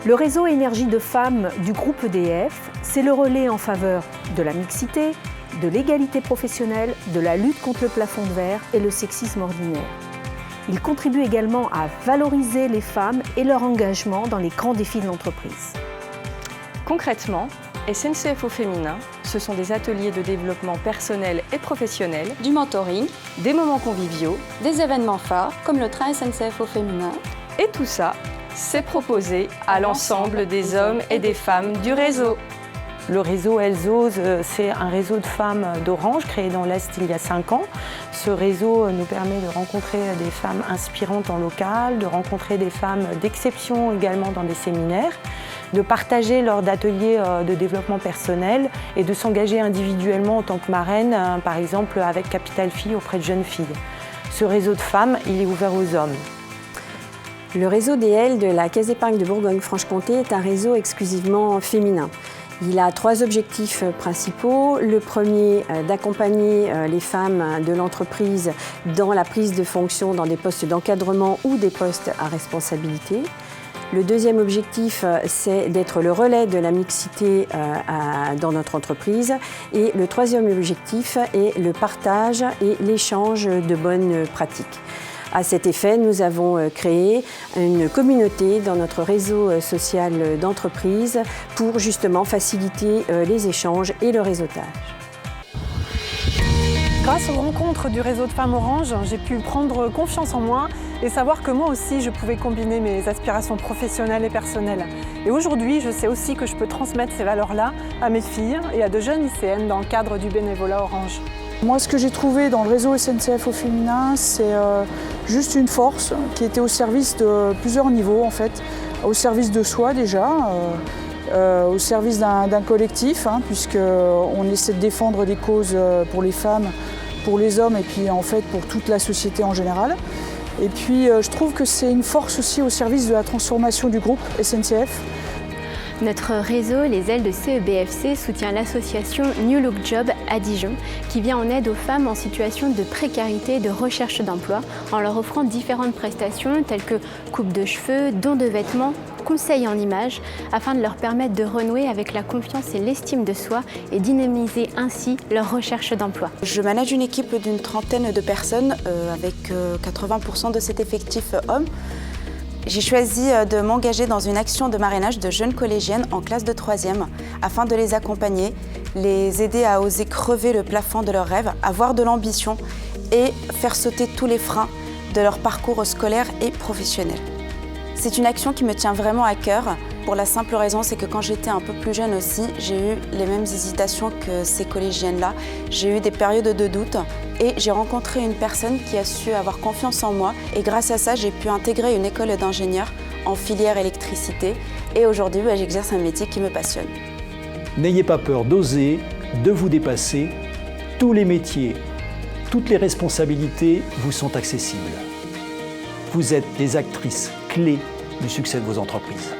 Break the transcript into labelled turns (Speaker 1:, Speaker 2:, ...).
Speaker 1: Le réseau Énergie de femmes du groupe EDF, c'est le relais en faveur de la mixité, de l'égalité professionnelle, de la lutte contre le plafond de verre et le sexisme ordinaire. Il contribue également à valoriser les femmes et leur engagement dans les grands défis de l'entreprise.
Speaker 2: Concrètement, SNCF au féminin, ce sont des ateliers de développement personnel et professionnel,
Speaker 3: du mentoring,
Speaker 2: des moments conviviaux,
Speaker 3: des événements phares comme le train SNCF au féminin.
Speaker 2: Et tout ça, c'est proposé à l'ensemble des hommes et des femmes du réseau.
Speaker 4: Le réseau Elles Osent, c'est un réseau de femmes d'Orange créé dans l'Est il y a 5 ans. Ce réseau nous permet de rencontrer des femmes inspirantes en local, de rencontrer des femmes d'exception également dans des séminaires, de partager lors d'ateliers de développement personnel et de s'engager individuellement en tant que marraine, par exemple avec Capital Filles auprès de jeunes filles. Ce réseau de femmes, il est ouvert aux hommes.
Speaker 5: Le réseau DL de la Caisse d'épargne de Bourgogne-Franche-Comté est un réseau exclusivement féminin. Il a 3 objectifs principaux. Le premier, d'accompagner les femmes de l'entreprise dans la prise de fonction dans des postes d'encadrement ou des postes à responsabilité. Le deuxième objectif, c'est d'être le relais de la mixité dans notre entreprise. Et le troisième objectif est le partage et l'échange de bonnes pratiques. À cet effet, nous avons créé une communauté dans notre réseau social d'entreprise pour justement faciliter les échanges et le réseautage.
Speaker 6: Grâce aux rencontres du réseau de femmes Orange, j'ai pu prendre confiance en moi et savoir que moi aussi je pouvais combiner mes aspirations professionnelles et personnelles. Et aujourd'hui, je sais aussi que je peux transmettre ces valeurs-là à mes filles et à de jeunes lycéennes dans le cadre du bénévolat Orange.
Speaker 7: Moi, ce que j'ai trouvé dans le réseau SNCF au féminin, c'est juste une force qui était au service de plusieurs niveaux, en fait. Au service de soi déjà, au service d'un collectif, puisqu'on essaie de défendre des causes pour les femmes, pour les hommes et puis en fait pour toute la société en général. Et puis je trouve que c'est une force aussi au service de la transformation du groupe SNCF.
Speaker 8: Notre réseau, les ailes de CEBFC, soutient l'association New Look Job à Dijon, qui vient en aide aux femmes en situation de précarité et de recherche d'emploi, en leur offrant différentes prestations telles que coupe de cheveux, don de vêtements, conseils en images, afin de leur permettre de renouer avec la confiance et l'estime de soi et dynamiser ainsi leur recherche d'emploi.
Speaker 9: Je manage une équipe d'une trentaine de personnes, avec 80% de cet effectif hommes. J'ai choisi de m'engager dans une action de marrainage de jeunes collégiennes en classe de 3e afin de les accompagner, les aider à oser crever le plafond de leurs rêves, avoir de l'ambition et faire sauter tous les freins de leur parcours scolaire et professionnel. C'est une action qui me tient vraiment à cœur pour la simple raison, c'est que quand j'étais un peu plus jeune aussi, j'ai eu les mêmes hésitations que ces collégiennes-là. J'ai eu des périodes de doute et j'ai rencontré une personne qui a su avoir confiance en moi et grâce à ça, j'ai pu intégrer une école d'ingénieur en filière électricité et aujourd'hui, j'exerce un métier qui me passionne.
Speaker 10: N'ayez pas peur d'oser, de vous dépasser. Tous les métiers, toutes les responsabilités vous sont accessibles. Vous êtes des actrices clés du succès de vos entreprises.